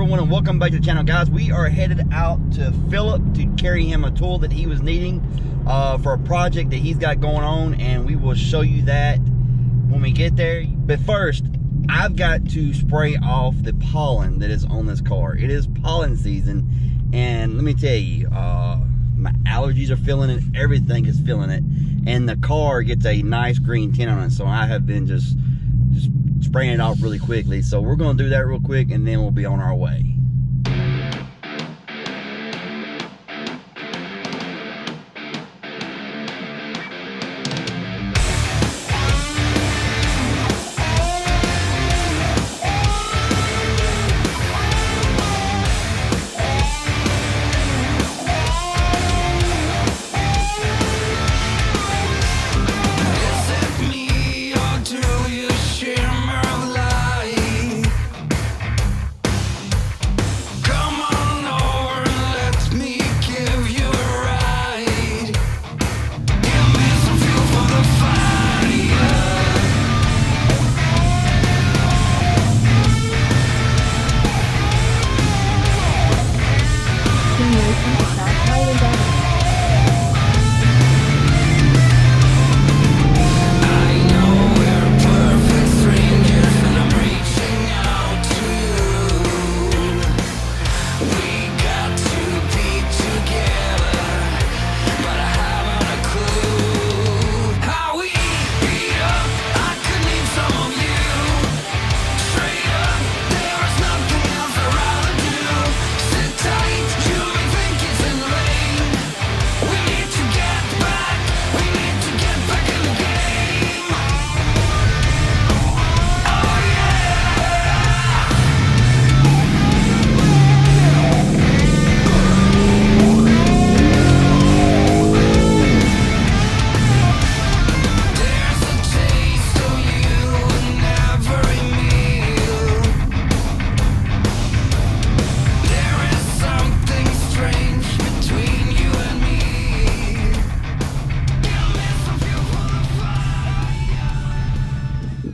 everyone, and welcome back to the channel, guys. We are headed out to Phillip to carry him a tool that he was needing for a project that he's got going on, and we will show you that when we get there. But first, I've got to spray off the pollen that is on this car. It is pollen season, and let me tell you, my allergies are feeling it, everything is feeling it, and the car gets a nice green tint on it, so I have been just spraying it off really quickly. So we're going to do that real quick, and then we'll be on our way.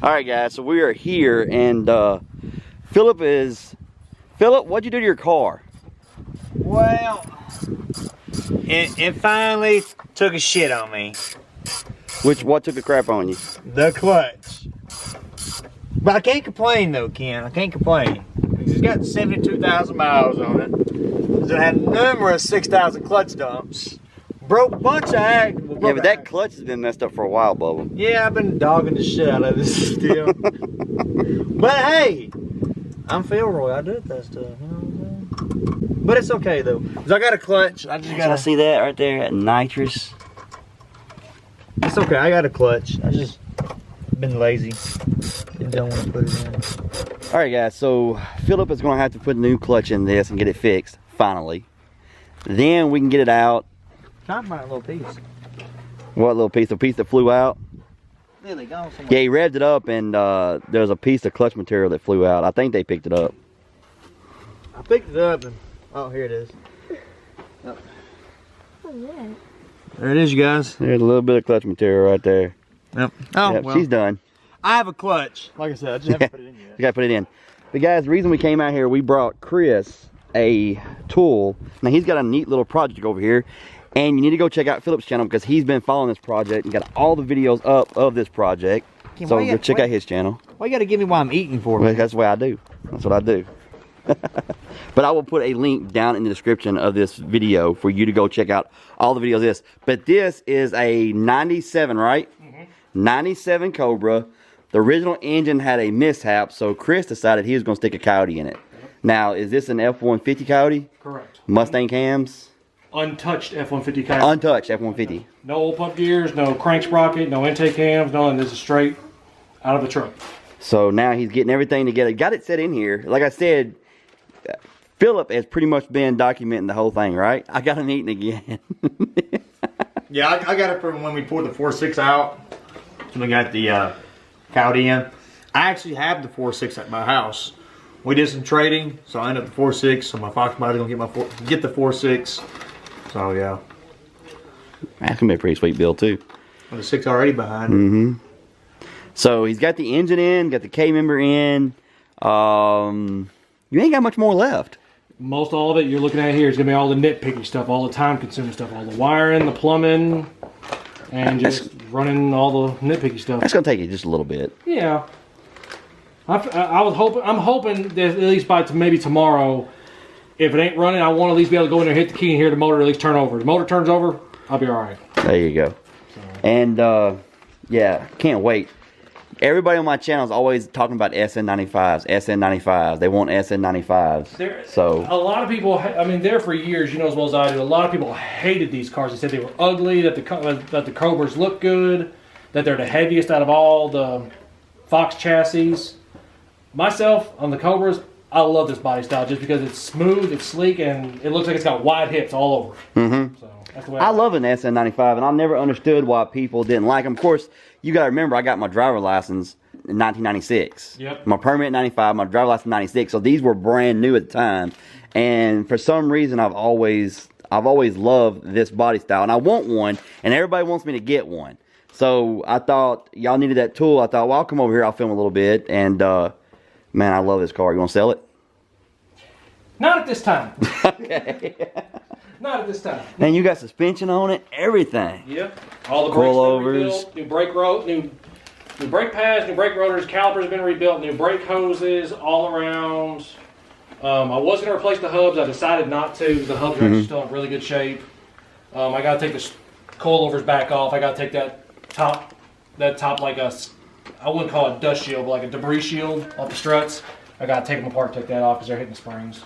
Alright guys, so we are here, and Phillip, what'd you do to your car? Well, it finally took a shit on me. What took a crap on you? The clutch. But I can't complain though, Ken. I can't complain. It's got 72,000 miles on it. It had numerous 6,000 clutch dumps. Broke a bunch of axles. Yeah, but that clutch has been messed up for a while, Bubba. Yeah, I've been dogging the shit out of this still. But hey, I'm Philroy. I do that stuff. You know what I'm saying? But it's okay though, cause I got a clutch. I just gotta see that right there at nitrous. It's okay. I got a clutch. I just been lazy. Don't want to put it in. All right, guys. So Phillip is gonna have to put a new clutch in this and get it fixed finally. Then we can get it out. Trying to find a little piece. What little piece? A piece that flew out? Really gone somewhere. Yeah, he revved it up, and there's a piece of clutch material that flew out. I think they picked it up. I picked it up, and oh, here it is. Oh. There it is, you guys. There's a little bit of clutch material right there. Yep. Oh, yep, well, she's done. I have a clutch. Like I said, I just haven't put it in yet. You gotta put it in. But guys, the reason we came out here, we brought Chris a tool. Now he's got a neat little project over here. And you need to go check out Phillip's channel, because he's been following this project and got all the videos up of this project. So go check out his channel. Why you gotta give me what I'm eating for? Well, that's the way I do. That's what I do. But I will put a link down in the description of this video for you to go check out all the videos of this. But this is a 97, right? Mm-hmm. 97 Cobra. The original engine had a mishap, so Chris decided he was going to stick a Coyote in it. Now, is this an F-150 Coyote? Correct. Mustang cams? Untouched F-150 Coyote. Untouched F-150. No oil pump gears, no crank sprocket, no intake cams, none. This is straight out of the truck. So now he's getting everything together. Got it set in here. Like I said, Phillip has pretty much been documenting the whole thing, right? I got him eating again. Yeah, I got it from when we poured the 4.6 out. So we got the Coyote in. I actually have the 4.6 at my house. We did some trading, so I ended up the 4.6. So my Fox body's gonna get the 4.6. So yeah, that's gonna be a pretty sweet build too. With the 6 already behind. Mm-hmm. So he's got the engine in, got the K member in. You ain't got much more left. Most all of it you're looking at here is going to be all the nitpicky stuff, all the time-consuming stuff, all the wiring, the plumbing, and just running all the nitpicky stuff. That's going to take you just a little bit. Yeah. I'm hoping that at least by maybe tomorrow, if it ain't running, I want to at least be able to go in there, hit the key, and hear the motor at least turn over. If the motor turns over, I'll be all right. There you go. So. And, yeah, can't wait. Everybody on my channel is always talking about SN95s, SN95s. They want SN95s. So a lot of people, I mean, there for years, you know as well as I do, a lot of people hated these cars. They said they were ugly, that the Cobras look good, that they're the heaviest out of all the Fox chassis. Myself, on the Cobras, I love this body style just because it's smooth, it's sleek, and it looks like it's got wide hips all over. Mm-hmm. So that's the way I love an SN95, and I've never understood why people didn't like them. Of course, you got to remember, I got my driver license in 1996. Yep. My permit in 95, my driver license in 96. So these were brand new at the time. And for some reason, I've always loved this body style. And I want one, and everybody wants me to get one. So I thought y'all needed that tool. I thought, well, I'll come over here, I'll film a little bit. And, man, I love this car. You want to sell it? Not at this time. Okay. Not at this time. And you got suspension on it, everything. Yep. All the coilovers, new brake new brake pads, new brake rotors, calipers have been rebuilt, new brake hoses all around. I was going to replace the hubs. I decided not to. The hubs are actually still in really good shape. I got to take the coilovers back off. I got to take that top like I wouldn't call it dust shield, but like a debris shield off the struts. I got to take them apart, take that off because they're hitting the springs.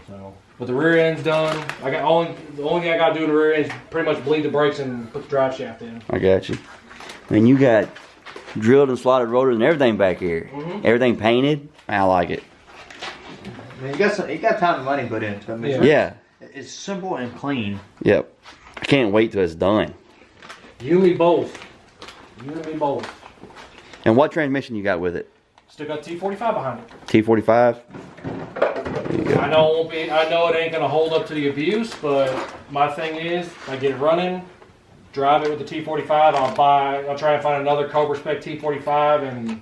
So. But the rear end's done. The only thing I got to do in the rear end is pretty much bleed the brakes and put the drive shaft in. I got you. Man, you got drilled and slotted rotors and everything back here. Mm-hmm. Everything painted. I like it. Man, you got time and money put into it. I mean, yeah. It's simple and clean. Yep. I can't wait till it's done. You and me both. You and me both. And what transmission you got with it? Still got T45 behind it. T45? I know it ain't gonna hold up to the abuse, but my thing is, I get it running, drive it with the T45. I'll try and find another Cobra spec T45, and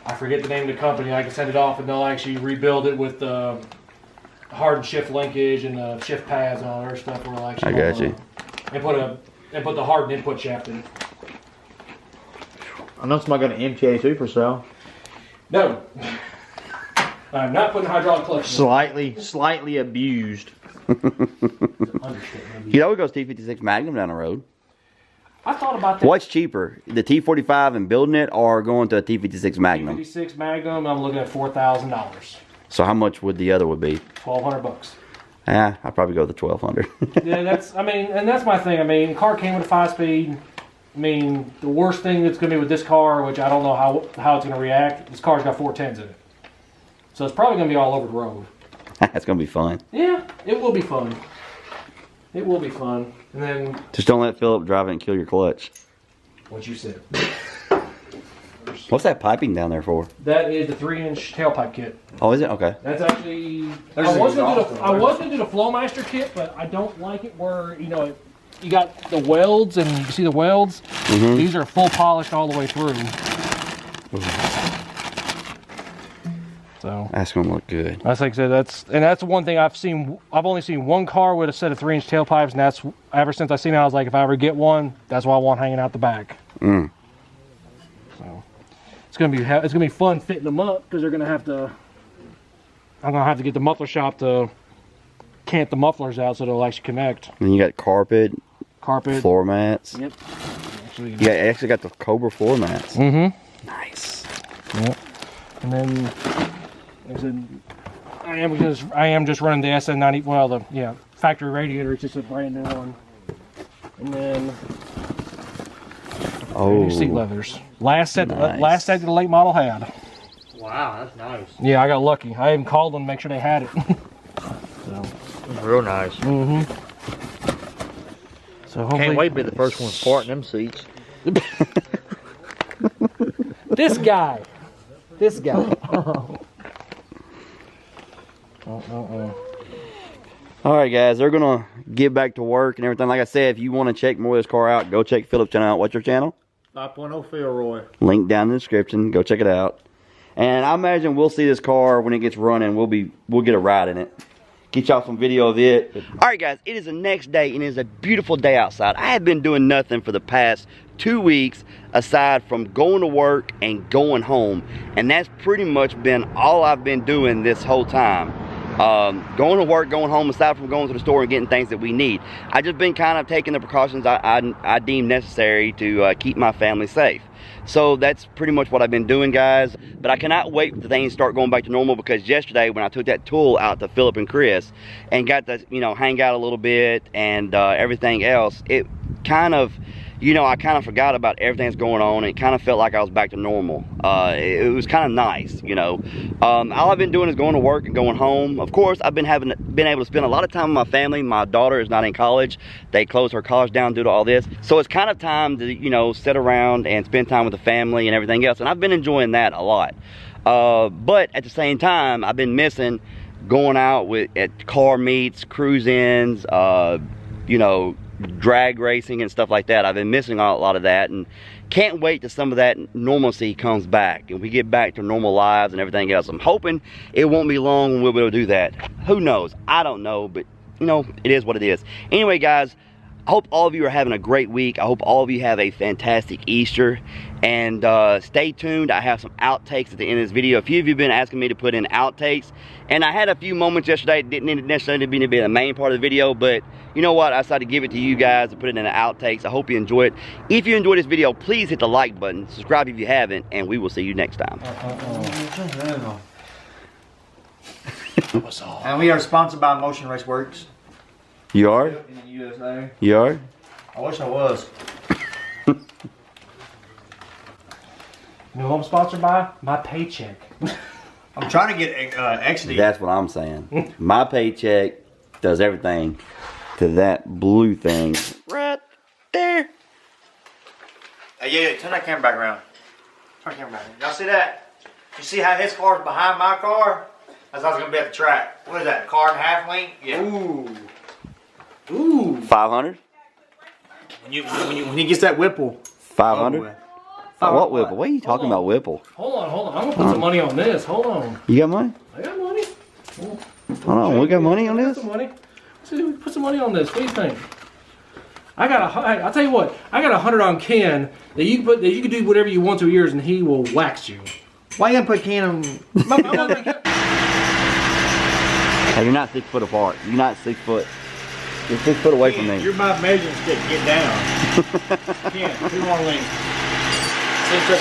I forget the name of the company. I can send it off, and they'll actually rebuild it with the hardened shift linkage and the shift pads and all their stuff. Where actually I got you. And put the hardened input shaft in. I know somebody got an MT82 for sale. No. I'm not putting hydraulic clutch in. Slightly abused. You know, it goes T56 Magnum down the road. I thought about that. What's cheaper, the T45 and building it, or going to a T56 Magnum? T56 Magnum, I'm looking at $4,000. So how much would the other would be? $1,200. Yeah, I'd probably go with the 1200. Yeah, that's my thing. I mean, the car came with a 5-speed. I mean, the worst thing that's going to be with this car, which I don't know how it's going to react, this car's got 410s in it. So it's probably going to be all over the road. That's going to be fun. Yeah, it will be fun. It will be fun. And then... Just don't let Phillip drive it and kill your clutch. What you said. What's that piping down there for? That is the 3-inch tailpipe kit. Oh, is it? Okay. That's actually... I was going to do the Flowmaster kit, but I don't like it where, you know, you got the welds, and you see the welds? Mm-hmm. These are full polished all the way through. Ooh. So that's gonna look good. That's like I said. That's one thing I've seen. I've only seen one car with a set of 3-inch tailpipes, and that's ever since I seen it. I was like, if I ever get one, that's what I want hanging out the back. So it's gonna be fun fitting them up because they're gonna have to. I'm gonna have to get the muffler shop to cant the mufflers out so they'll actually connect. And you got carpet, floor mats. Yep. You actually got the Cobra floor mats. Mm-hmm. Nice. Yep. And then, like I said, I am just running the SN90. Well, the factory radiator. It's just a brand new one. And then seat leathers. Last set that the late model had. Wow, that's nice. Yeah, I got lucky. I even called them to make sure they had it. So. Real nice. Mm-hmm. So hopefully, can't wait to be the first one farting them seats. This guy. All right, guys, they're gonna get back to work and everything. Like I said, if you want to check more of this car out, go check Phillip's channel out. What's your channel? 5.0 Philroy. Link down in the description. Go check it out. And I imagine we'll see this car when it gets running. We'll get a ride in it. Get y'all some video of it. All right, guys, it is the next day and it is a beautiful day outside. I have been doing nothing for the past 2 weeks aside from going to work and going home. And that's pretty much been all I've been doing this whole time. Going to work, going home, aside from going to the store and getting things that we need. I just been kind of taking the precautions I deem necessary to keep my family safe. So that's pretty much what I've been doing, guys. But I cannot wait for things to start going back to normal, because yesterday when I took that tool out to Phillip and Chris and got to, you know, hang out a little bit and everything else, it kind of, you know, I kind of forgot about everything that's going on. It kind of felt like I was back to normal. It was kind of nice, you know. All I've been doing is going to work and going home. Of course, I've been able to spend a lot of time with my family. My daughter is not in college. They closed her college down due to all this. So it's kind of time to, you know, sit around and spend time with the family and everything else. And I've been enjoying that a lot. But at the same time, I've been missing going out at car meets, cruise-ins, you know, drag racing and stuff like that. I've been missing a lot of that, and can't wait till some of that normalcy comes back and we get back to normal lives and everything else. I'm hoping it won't be long when we'll be able to do that. Who knows? I don't know, but you know, it is what it is. Anyway, guys, I hope all of you are having a great week. I hope all of you have a fantastic Easter, and stay tuned. I have some outtakes at the end of this video. A few of you have been asking me to put in outtakes, and I had a few moments yesterday. It didn't necessarily be the main part of the video, but you know what? I decided to give it to you guys to put it in the outtakes. I hope you enjoy it. If you enjoyed this video, please hit the like button, subscribe if you haven't, and we will see you next time. And we are sponsored by Motion Race Works. You are? In the USA. You are? I wish I was. You know what I'm sponsored by? My paycheck. I'm trying to get XD. That's what I'm saying. My paycheck does everything to that blue thing right there. Yeah, turn that camera back around. Turn the camera back. Y'all see that? You see how his car's behind my car? That's how I was gonna be at the track. What is that? Car and a half length? Yeah. Ooh. 500? When he gets that Whipple. 500? What Whipple? What are you talking about, Whipple? Hold on. I'm gonna put some money on this. Hold on. You got money? I got money. Hold on, we got money on this? Some money. See, put some money on this. What do you think? I'll tell you what. I got 100 on Ken that you can do whatever you want to yours, and he will wax you. Why you gonna put Ken on? Hey, you're not 6 foot apart. You're not 6 foot. You're 6 foot away from me. You're my measuring stick. Get down. Ken, 2 more lengths.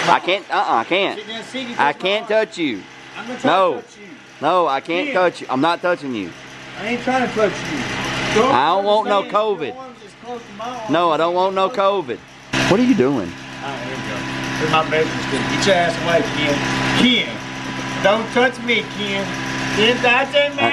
I can't. I can't. I can't touch you. I'm gonna try to touch you. No, I can't touch you. I'm not touching you. I ain't trying to touch you. I don't want no COVID. No, I don't want no COVID. What are you doing? Alright, here we go. Here's my measuring stick. Get your ass away, Ken. Ken, don't touch me, Ken. Ken, touch me.